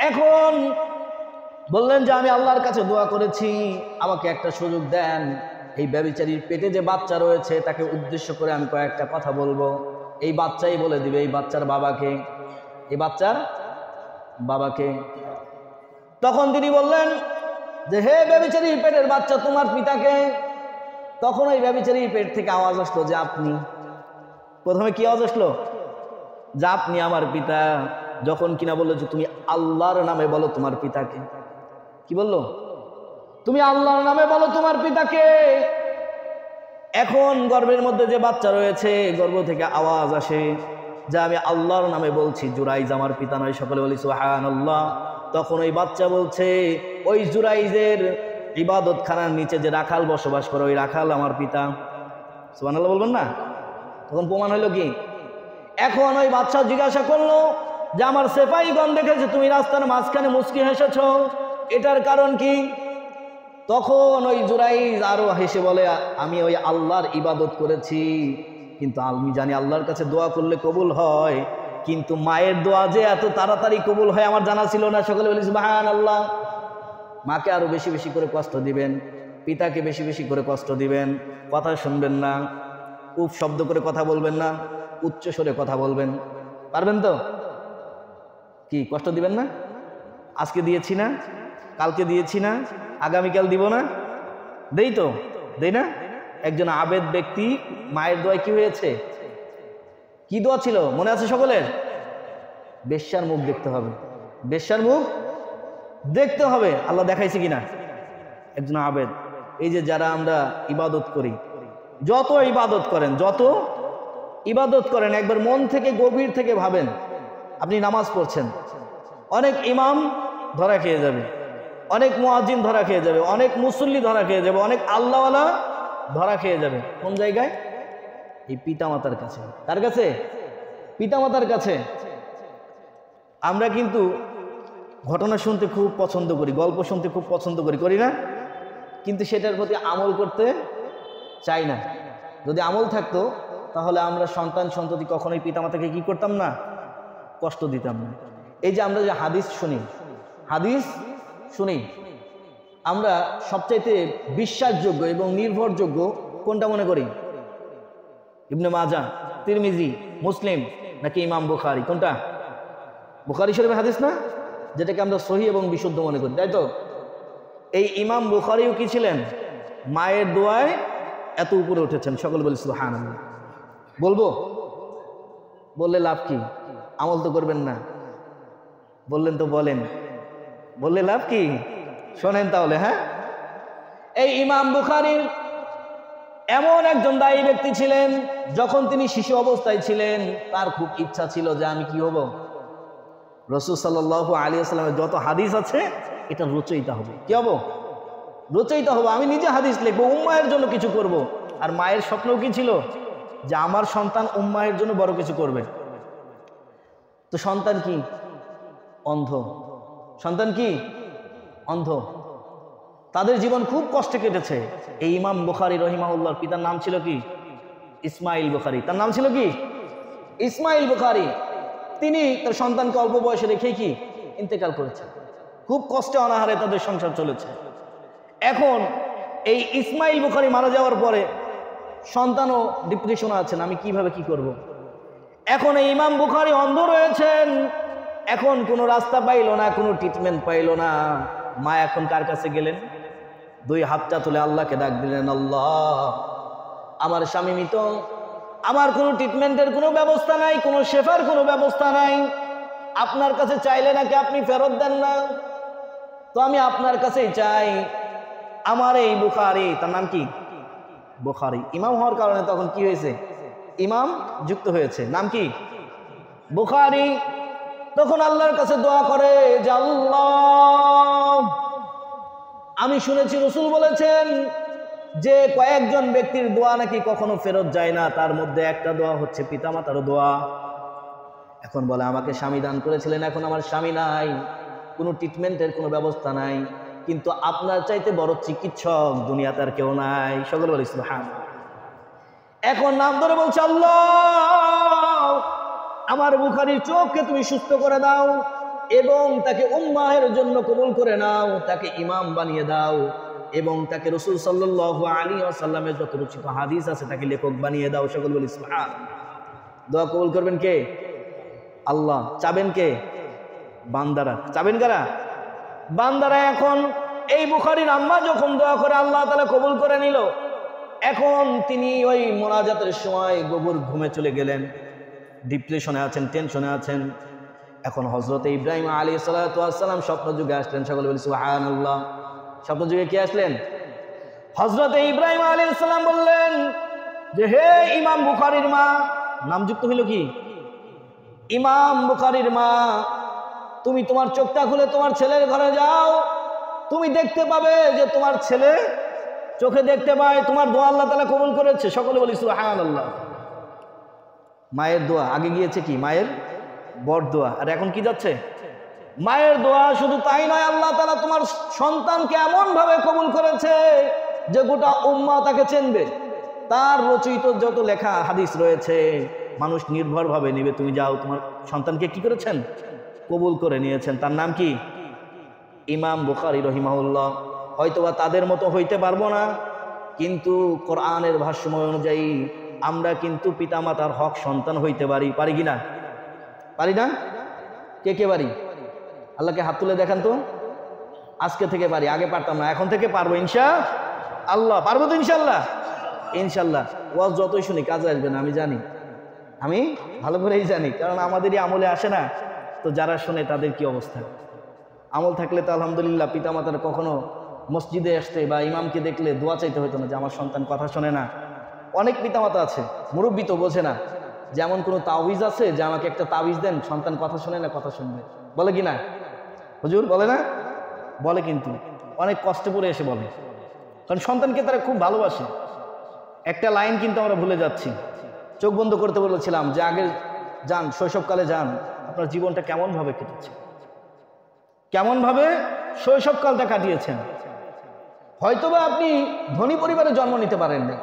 Speaker 1: এখন বললেন যে আমি আল্লাহর কাছে দোয়া করেছি, আমাকে একটা সুযোগ দেন, এই ব্যভিচারীর পেটে যে বাচ্চা রয়েছে তাকে উদ্দেশ্য করে আমি কয়েকটা কথা বলবো। এই বাচ্চাই বলে দিবে এই বাচ্চার বাবাকে, এই বাচ্চার বাবাকে। তখন তিনি বললেন যে হে ব্যভিচারীর পেটের বাচ্চা, তোমার পিতাকে। তখন ওই ব্যভিচারীর পেট থেকে আওয়াজ আসলো যে আপনি। প্রথমে কি আওয়াজ আসলো? যে আপনি আমার পিতা। যখন কিনা বললো যে তুমি আল্লাহর নামে বলো তোমার পিতাকে। কি বললো? তুমি আল্লাহর নামে বলো তোমার পিতাকে। এখন গর্ভের মধ্যে যে বাচ্চা রয়েছে, গর্ভ থেকে আওয়াজ আসে যে আমি আল্লাহর নামে বলছি, জুরাইজ আমার পিতা নয়। সকলে বলি সুবহানাল্লাহ। তখন ওই বাচ্চা বলছে ওই জুরাইজের ইবাদত খানার নিচে যে রাখাল বসবাস করে ওই রাখাল আমার পিতা। সুবহানাল্লাহ বলবেন না? তখন প্রমাণ হইল কি? এখন ওই বাচ্চা জিজ্ঞাসা করলো যে আমার সেপাইগণ দেখেছে তুমি রাস্তার মাঝখানে মুচকি হেসেছ, এটার কারণ কি? তখন ওই জুরাইজ আরো হেসে বলে আমি ওই আল্লাহর ইবাদত করেছি, কিন্তু আমি জানি আল্লাহর কাছে দোয়া করলে কবুল হয়, কিন্তু মায়ের দোয়া যে এত তাড়াতাড়ি কবুল হয় আমার জানা ছিল না। সকলে বলি সুবহানাল্লাহ। মাকে আরো বেশি বেশি করে কষ্ট দিবেন, পিতাকে বেশি বেশি করে কষ্ট দিবেন, কথা শুনবেন না, উপ শব্দ করে কথা বলবেন না, উচ্চ স্বরে কথা বলবেন। পারবেন তো? কি কষ্ট দিবেন না? আজকে দিয়েছি না, কালকে দিয়েছি না, আগামীকাল দিব না? দেই তো, দেই না? একজন আবেদ ব্যক্তি মায়ের দোয়ায় কি হয়েছে? কি দোয়া ছিল মনে আছে সকলের? বেশ্যার মুখ দেখতে হবে, বেশ্যার মুখ দেখতে হবে। আল্লাহ দেখাইছে কিনা? একজন আবেদ। এই যে যারা আমরা ইবাদত করি, যত ইবাদত করেন, যত ইবাদত করেন, একবার মন থেকে গভীর থেকে ভাবেন আপনি নামাজ পড়ছেন, অনেক ইমাম ধরা খেয়ে যাবে, অনেক মুয়াজ্জিন ধরা খেয়ে যাবে, অনেক মুসল্লি ধরা খেয়ে যাবে, অনেক আল্লাহওয়ালা ধরা খেয়ে যাবে। কোন জায়গায়? এই পিতামাতার কাছে। তার কাছে? পিতামাতার কাছে। আমরা কিন্তু ঘটনা শুনতে খুব পছন্দ করি, গল্প শুনতে খুব পছন্দ করি, করি না? কিন্তু সেটার প্রতি আমল করতে চাই না। যদি আমল থাকতো তাহলে আমরা সন্তান সন্ততি কখনোই পিতামাতাকে কি করতাম না? কষ্ট দিতাম না। এই যে আমরা যে হাদিস শুনি, হাদিস শুনি, আমরা সবচাইতে বিশ্বাসযোগ্য এবং নির্ভরযোগ্য কোনটা মনে করি? ইবনে মাজাহ, তিরমিজি, মুসলিম নাকি ইমাম বুখারী? কোনটা? বুখারী শরীফের হাদিস না, যেটাকে আমরা সহিহ এবং বিশুদ্ধ মনে করি, তাই তো? এই ইমাম বুখারীও কি ছিলেন? মায়ের দোয়ায় এত উপরে উঠেছেন। সকল বলি সুবহানাল্লাহ। বলবো? বললে লাভ কি? আমল তো করবেন না। বললেন তো বলেন, বললে লাভ কি? শোনেন তাহলে। হ্যাঁ, এই ইমাম বুখারীর এমন একজন দায়ী ব্যক্তি ছিলেন, যখন তিনি শিশু অবস্থায় ছিলেন তার খুব ইচ্ছা ছিল যে আমি কি হব? রাসূল সাল্লাল্লাহু আলাইহি ওয়াসাল্লামের যত হাদিস আছে এটা রচয়িতা হবে। কি হব? রচয়িতা হবো। আমি নিজে হাদিস লিখবো, উম্মাহের জন্য কিছু করব। আর মায়ের স্বপ্নও কি ছিল? যে আমার সন্তান উম্মাহের জন্য বড় কিছু করবে। তো সন্তান কি? অন্ধ। সন্তান কি? অন্ধ। তাদের জীবন খুব কষ্টে কেটেছে। এই ইমাম বুখারী রহিমাহুল্লাহর পিতার নাম ছিল কি? ইসমাইল বুখারী। তার নাম ছিল কি? ইসমাইল বুখারী। তিনি তার সন্তানকে অল্প বয়সে রেখে কি ইন্তেকাল করেছেন। খুব কষ্টে অনাহারে তাদের সংসার চলেছে। এখন এই ইসমাইল বুখারী মারা যাওয়ার পরে সন্তানও ডিপ্রেশনে আছেন, আমি কিভাবে কি করব। এখন এই ইমাম বুখারী অন্ধ রয়েছেন, এখন কোনো রাস্তা পাইল না, কোনো ট্রিটমেন্ট পাইল না। মা এখন কার কাছে গেলেন? 2 হাতটা তুলে আল্লাহকে ডাক দিলেন, আল্লাহ আমার স্বামী মৃত, আমার কোনো ট্রিটমেন্টের কোনো ব্যবস্থা নাই, কোনো শেফার কোনো ব্যবস্থা নাই, আপনার কাছে চাইলে নাকি আপনি ফেরত দেন না, তো আমি আপনার কাছেই চাই। আমার এই বুখারী, তার নাম কি? বুখারী। ইমাম হওয়ার কারণে তখন কি হয়েছে? ইমাম যুক্ত হয়েছে। নাম কি? বুখারী তখন আল্লাহর কাছে দোয়া করে যে আল্লাহ, আমি শুনেছি রাসূল বলেছেন যে কয়েকজন ব্যক্তির দোয়া নাকি কখনো ফেরত যায় না, তার মধ্যে একটা দোয়া হচ্ছে পিতামাতার দোয়া। এখন বলে আমাকে স্বামী দান করেছিলেন, এখন আমার স্বামী নাই, কোনো ট্রিটমেন্টের কোনো ব্যবস্থা নাই, কিন্তু আপনার চাইতে বড় চিকিৎসক দুনিয়াতে আর কেউ নাই। সকলে বলি সুবহানাল্লাহ। এখন নাম ধরে বলছে আল্লাহ, আমার বুখারীর চোখকে তুমি সুস্থ করে দাও এবং তাকে উম্মাহের জন্য কবুল করে নাও, তাকে ইমাম বানিয়ে দাও এবং তাকে রাসূল সাল্লাল্লাহু আলাইহি ওয়াসাল্লামের যত রচিত হাদিস আছে তাকে লেখক বানিয়ে দাও। সকল বলি সুবহানাল্লাহ। দোয়া কবুল করবেন কে? আল্লাহ। চাবেন কে? বান্দারা। চাবেন কারা? বান্দারা। এখন এই বুখারীর আম্মা যখন দোয়া করে আল্লাহ তাআলা কবুল করে নিল, এখন তিনি ওই মোনাজাতের সময় গভীর ঘুমে চলে গেলেন, ডিপ্রেশনে আছেন, টেনশনে আছেন। এখন হযরত ইব্রাহিম আলাইহিস সালাতু ওয়াস সালাম স্বপ্ন যুগে আসলেন। সকলে বলি সুবহানাল্লাহ। স্বপ্ন যুগে কি আসলেন? হযরত ইব্রাহিম আলাইহিস সালাম বললেন যে হে ইমাম বুখারীর মা, নামযুক্ত হইল কি? ইমাম বুখারীর মা, তুমি তোমার চোখটা খুলে তোমার ছেলের ঘরে যাও, তুমি দেখতে পাবে যে তোমার ছেলে চোখে দেখতে পায় তোমার দোয়া আল্লাহ তাআলা কবুল করেছে। সকলে বলি সুবহানাল্লাহ। মায়ের দোয়া আগে গিয়েছে কি? মায়ের বর দোয়া। আর এখন কি যাচ্ছে? মায়ের দোয়া। শুধু তাই নয়, আল্লাহ তাআলা তোমার সন্তানকে এমন ভাবে কবুল করেছে যে গোটা উম্মাহ তাকে চিনবে। তার রচিত যত লেখা হাদিস রয়েছে মানুষ নির্ভরভাবে নেবে। তুমি যাও, তোমার সন্তানকে কি করেছেন? কবুল করে নিয়েছেন। তার নাম কি? ইমাম বুখারী রাহিমাহুল্লাহ। হয়তোবা তাদের মতো হইতে পারবো না, কিন্তু কোরআনের ভাষ্যময় অনুযায়ী আমরা কিন্তু পিতামাতার হক সন্তান হইতে পারি। পারি কি না? পারি না? কে কে পারি? আল্লাহকে হাত তুলে দেখান তো। আজকে থেকে পারি, আগে পারতাম না, এখন থেকে পারবো ইনশাআল্লাহ। পারবো তো ইনশাআল্লাহ? ইনশাআল্লাহ। ওয়াজ যতই শুনি কাজে আসবে না, আমি জানি, আমি ভালো করেই জানি, কারণ আমাদেরই আমলে আসে না। তো যারা শোনে তাদের কি অবস্থা? আমল থাকলে তো আলহামদুলিল্লাহ পিতামাতার কখনো মসজিদে আসতে বা ইমামকে দেখলে দোয়া চাইতে হতো না যে আমার সন্তান কথা শোনে না। অনেক পিতামাতা আছে মুরব্বী, তো বোঝে না যেমন কোনো তাবিজ আছে যে আমাকে একটা তাবিজ দেন, সন্তান কথা শোনে না, কথা শুনবে, বলে কি না? হুজুর বলে না? বলে, কিন্তু অনেক কষ্টে পড়ে এসে বলে, কারণ সন্তানকে তারা খুব ভালোবাসে। একটা লাইন কিন্তু আমরা ভুলে যাচ্ছি। চোখ বন্ধ করতে বলেছিলাম যে আগে যান, শৈশবকালে যান, আপনার জীবনটা কেমনভাবে কেটেছে, কেমনভাবে শৈশবকালটা কাটিয়েছেন। হয়তোবা আপনি ধনী পরিবারে জন্ম নিতে পারেন না,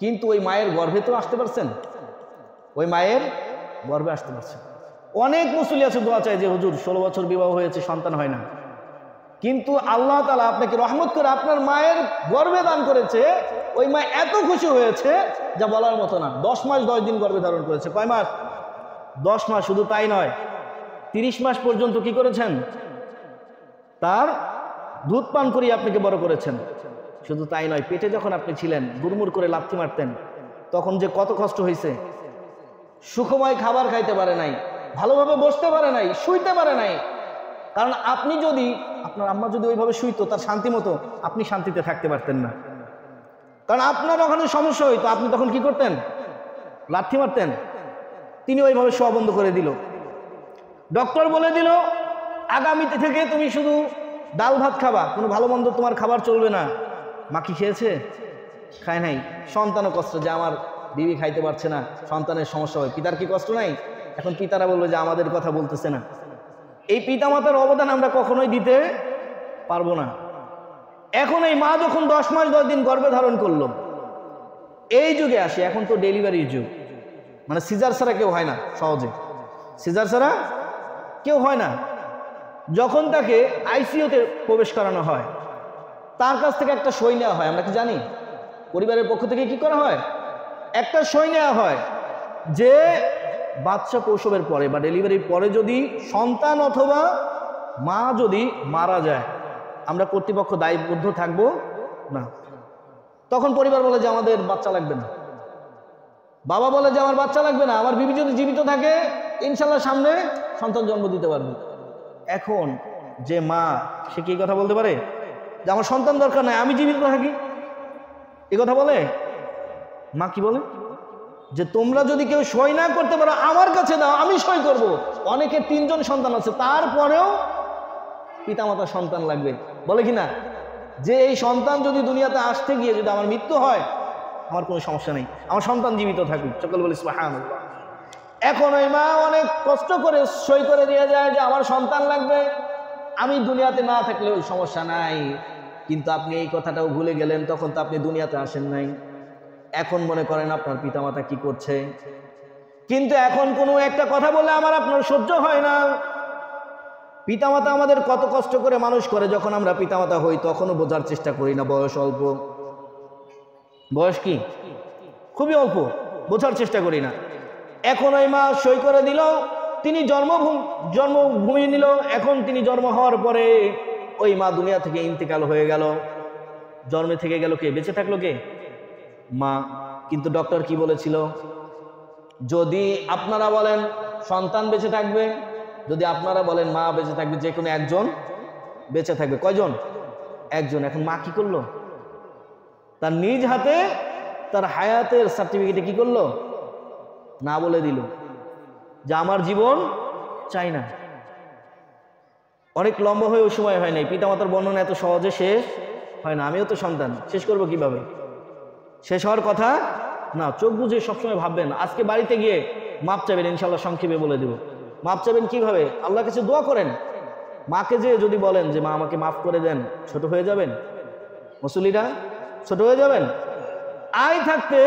Speaker 1: কিন্তু ওই মায়ের গর্ভে তো আসতে পারছেন, ওই মায়ের গর্ভে আসতে পারছেন। অনেক মুসল্লি আছে দোয়া চায় যে হুজুর 16 বছর বিবাহ হয়েছে, সন্তান হয় না, কিন্তু আল্লাহ তাআলা আপনাকে রহমত করে আপনার মায়ের গর্ভে দান করেছে। ওই মা এত খুশি হয়েছে যা বলার মতো না। 10 মাস 10 দিন গর্ভে ধারণ করেছে। কয় মাস? 10 মাস। শুধু তাই নয়, 30 মাস পর্যন্ত কি করেছেন? তার দুধ পান করিয়ে আপনাকে বড় করেছেন। শুধু তাই নয়, পেটে যখন আপনি ছিলেন গুড়মুড় করে লাথি মারতেন, তখন যে কত কষ্ট হয়েছে। সুখময় খাবার খাইতে পারে নাই, ভালোভাবে বসতে পারে নাই, শুইতে পারে নাই। কারণ আপনি যদি, আপনার আম্মা যদি ওইভাবে শুইতো তার শান্তি মতো, আপনি শান্তিতে থাকতে পারতেন না। কারণ আপনার ওখানে সমস্যা হইতো, আপনি তখন কি করতেন? লাথি মারতেন। তিনি ওইভাবে শোয়া বন্ধ করে দিল। ডক্টর বলে দিল আগামীতে থেকে তুমি শুধু ডাল ভাত খাবা, কোনো ভালো মন্দ তোমার খাবার চলবে না। মা কি খেয়েছে? খায় নাই। সন্তানও কষ্ট যে আমার বিবি খাইতে পারছে না, সন্তানের সমস্যা হয়। পিতার কি কষ্ট নাই? এখন পিতারা বলবে যে আমাদের কথা বলতেছে না। এই পিতামাতার অবদান আমরা কখনোই দিতে পারবো না। এখন এই মা যখন 10 মাস 10 দিন গর্ভে ধারণ করলো, এই যুগে আসে, এখন তো ডেলিভারির যুগ, মানে সিজার ছাড়া কেউ হয় না সহজে, সিজার ছাড়া কেউ হয় না। যখন তাকে আইসিইউতে প্রবেশ করানো হয়, তার কাছ থেকে একটা সই নেওয়া হয়। আমরা কি জানি? পরিবারের পক্ষ থেকে কি করা হয়? একটা সই নেওয়া হয় যে বাচ্চা প্রসবের পরে বা ডেলিভারির পরে যদি সন্তান অথবা মা যদি মারা যায়, আমরা কর্তৃপক্ষ দায়বদ্ধ থাকবো না। তখন পরিবার বলে যে আমাদের বাচ্চা লাগবে না, বাবা বলে যে আমার বাচ্চা লাগবে না, আমার বিবি যদি জীবিত থাকে ইনশাল্লাহ সামনে সন্তান জন্ম দিতে পারবে। এখন যে মা, সে কি কথা বলতে পারে যে আমার সন্তান দরকার নাই, আমি জীবিত থাকি? এ কথা বলে? মা কি বলে? যে তোমরা যদি কেউ সই না করতে পারো আমার কাছে দাও, আমি সই করব। অনেকে 3 জন সন্তান আছে, তারপরেও পিতামাতার সন্তান লাগবে, বলে কিনা? যে এই সন্তান যদি দুনিয়াতে আসতে গিয়ে যদি আমার মৃত্যু হয়, আমার কোনো সমস্যা নেই, আমার সন্তান জীবিত থাকুক, সকল বলি সুবহানাল্লাহ। এখন ওই মা অনেক কষ্ট করে সই করে দিয়ে যায় যে আমার সন্তান লাগবে, আমি দুনিয়াতে না থাকলেও সমস্যা নাই। কিন্তু আপনি এই কথাটাও ভুলে গেলেন, তখন তো আপনি দুনিয়াতে আসেন নাই। এখন মনে করেন আপনার পিতামাতা কি করছে, কিন্তু এখন কোনো একটা কথা বলে আমার আপনার সহ্য হয় না। পিতামাতা আমাদের কত কষ্ট করে মানুষ করে, যখন আমরা পিতামাতা হই তখনও বোঝার চেষ্টা করি না। বয়স অল্প, বয়স কি খুবই অল্প, বোঝার চেষ্টা করি না। এখন ওই মা সই করে দিল, তিনি জন্মভূমি নিল। এখন তিনি জন্ম হওয়ার পরে ওই মা দুনিয়া থেকে ইন্তেকাল হয়ে গেল। জন্মে থেকে গেল কে? বেঁচে থাকলো কে? মা। কিন্তু ডক্টর কি বলেছিল? যদি আপনারা বলেন সন্তান বেঁচে থাকবে, যদি আপনারা বলেন মা বেঁচে থাকবে, যে কোনো একজন বেঁচে থাকবে। কয়জন? একজন। এখন মা কি করলো? তার নিজ হাতে তার হায়াতের সার্টিফিকেটে কি করলো? না বলে দিল যে আমার জীবন চাই না। অনেক লম্বা হয়ে ওই সময় হয় নাই। পিতামাতার বর্ণনা এত সহজে শেষ হয় না। আমিও তো সন্তান, শেষ করবো কিভাবে? শেষ হওয়ার কথা না। চোখ বুঝে সবসময় ভাববেন। আজকে বাড়িতে গিয়ে মাপ চাবেন, ইনশাল্লাহ সংক্ষেপে বলে দেব। মাপ চাবেন কিভাবে? আল্লাহর কাছে দোয়া করেন। মাকে যে যদি বলেন যে মা আমাকে মাফ করে দেন, ছোট হয়ে যাবেন? মুসল্লিরা ছোট হয়ে যাবেন? আয় থাকতে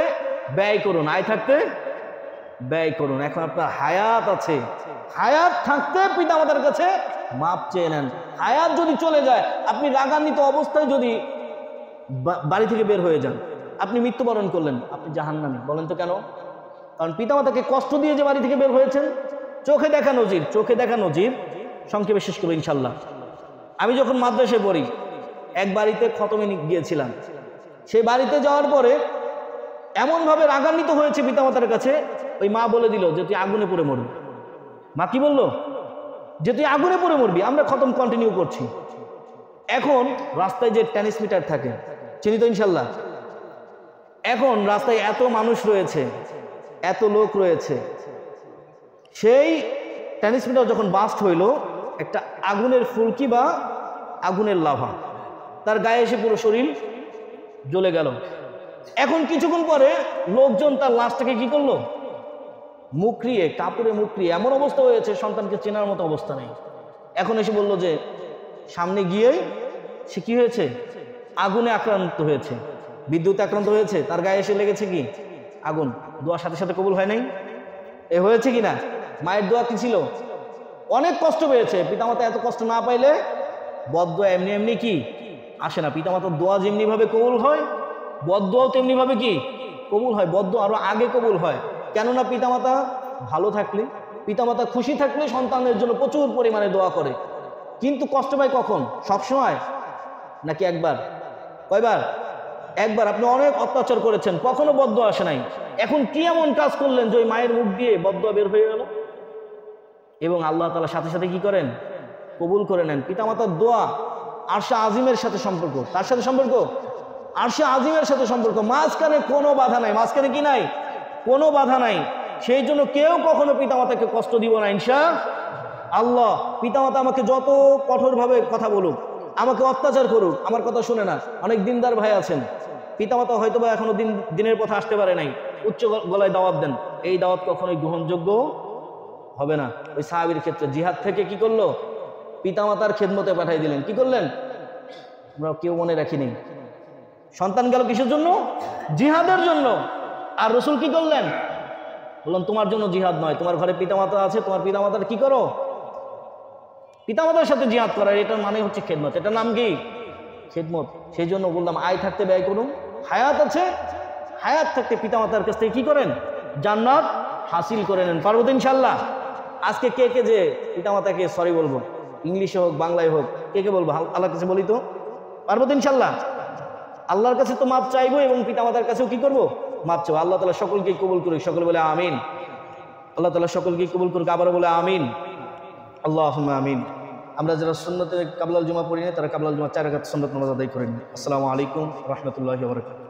Speaker 1: ব্যয় করুন, আয় থাকতে ব্যয় করুন। এখন আপনার হায়াত আছে, হায়াত থাকতে পিতামাতার কাছে মাপ চেয়ে নেন। হায়াত যদি চলে যায়, আপনি রাগান্বিত অবস্থায় যদি বাড়ি থেকে বের হয়ে যান, আপনি মৃত্যুবরণ করলেন, আপনি জাহান্নামী। বলেন তো কেন? কারণ পিতামাতাকে কষ্ট দিয়ে যে বাড়ি থেকে বের হয়েছেন। চোখে দেখা নজির, চোখে দেখা নজির। সংক্ষেপে শেষ করবো ইনশাল্লাহ। আমি যখন মাদ্রাসায় পড়ি, এক বাড়িতে খতমে গিয়েছিলাম। সেই বাড়িতে যাওয়ার পরে এমনভাবে রাগান্বিত হয়েছে পিতামাতার কাছে, ওই মা বলে দিল যে তুই আগুনে পুড়ে মরবি। মা কি বললো? যে তুই আগুনে পুড়ে মরবি। আমরা খতম কন্টিনিউ করছি। এখন রাস্তায় যে ট্রান্সমিটার থাকে, চিনি তো ইনশাল্লাহ। এখন রাস্তায় এত মানুষ রয়েছে, এত লোক রয়েছে, সেই ট্রান্সমিটার যখন বাস্ট হইল, একটা আগুনের ফুলকি বা আগুনের লাভা তার গায়ে এসে পুরো শরীর জ্বলে গেল। এখন কিছুক্ষণ পরে লোকজন তার লাশটাকে কি করলো? মুখরিয়ে, কাপড়ে মুখরিয়ে, এমন অবস্থা হয়েছে সন্তানকে চেনার মতো অবস্থা নেই। এখন এসে বলল যে সামনে গিয়েই সে কি হয়েছে? আগুনে আক্রান্ত হয়েছে, বিদ্যুৎ আক্রান্ত হয়েছে, তার গায়ে এসে লেগেছে কি? আগুন। দোয়ার সাথে সাথে কবুল হয় নাই? এ হয়েছে কিনা? মায়ের দোয়া কি ছিল? অনেক কষ্ট পেয়েছে। পিতামাতা এত কষ্ট না পাইলে বদদোয়া এমনি এমনি কি আসে না। পিতামাতার দোয়া যেমনি ভাবে কবুল হয়, বদদোয়াও তেমনি ভাবে কি কবুল হয়। বদদোয়া আরো আগে কবুল হয়। কেননা পিতামাতা ভালো থাকলে, পিতামাতা খুশি থাকলে সন্তানের জন্য প্রচুর পরিমাণে দোয়া করে। কিন্তু কষ্ট পায় কখন? সবসময় নাকি একবার? কয়বার? একবার। আপনি অনেক অত্যাচার করেছেন, কখনো বদদোয়া আসে নাই। এখন কি এমন কাজ করলেন যে ওই মায়ের মুখ দিয়ে বদদোয়া বের হয়ে গেল? এবং আল্লাহ তাআলা সাথে সাথে কি করেন? কবুল করে নেন। পিতামাতার দোয়া আরশে আজিমের সাথে সম্পর্ক। তার সাথে সম্পর্ক? আরশে আজিমের সাথে সম্পর্ক। মাঝখানে কোনো বাধা নাই। মাঝখানে কি নাই? কোনো বাধা নাই। সেই জন্য কেউ কখনো পিতামাতাকে কষ্ট দিব না ইনশাআল্লাহ। পিতামাতা আমাকে যত কঠোরভাবে কথা বলুক, আমাকে অত্যাচার করুক, আমার কথা শুনে না। অনেক দিনদার ভাই আছেন, পিতামাতা হয়তো বা এখনো দিনের পথে আসতে পারে নাই, উচ্চ গলায় দাওয়াত দেন, এই দাওয়াত কখনোই গ্রহণযোগ্য হবে না। ওই সাহাবীর ক্ষেত্রে জিহাদ থেকে কি করলো? পিতামাতার খেদমতে পাঠিয়ে দিলেন। কি করলেন? আমরা কেউ মনে রাখিনি। সন্তান গেল কিসের জন্য? জিহাদের জন্য। আর রাসূল কি করলেন? বললেন তোমার জন্য জিহাদ নয়, তোমার ঘরে পিতামাতা আছে, তোমার পিতামাতার কি করো? পিতামাতার সাথে জিহাদ করার এটার মানে হচ্ছে খেদমত। এটার নাম কি? খেদমত। সেই জন্য বললাম আয় থাকতে ব্যয় করুন। হায়াত আছে, হায়াত থাকতে পিতামাতার কাছ থেকে কি করেন? জান্নাত হাসিল করে নেন। পারবো তো ইনশাল্লাহ? আজকে কে কে যে পিতামাতাকে সরি বলবো, ইংলিশে হোক বাংলায় হোক, কে কে বলবো? আল্লাহর কাছে বলি তো? পারবো তো ইনশাল্লাহ? আল্লাহর কাছে তো মাপ চাইবো এবং পিতামাতার কাছেও কি করবো? মাপ চাইবো। আল্লাহ তাআলা সকলকে কবুল করুক। সকলে বলে আমিন। আল্লাহ তাআলা সকলকে কবুল করুক। আবারও বলে আমিন, আল্লাহুম্মা আমিন। আমরা যারা সুন্নতে কাবলাল জুমা পড়ি না, তারা কাবলাল জুমা 4 রাকাত সুন্নত নামাজ আদায় করেন। আসসালামু আলাইকুম ওয়া রাহমাতুল্লাহি ওয়া বারাকাতুহু।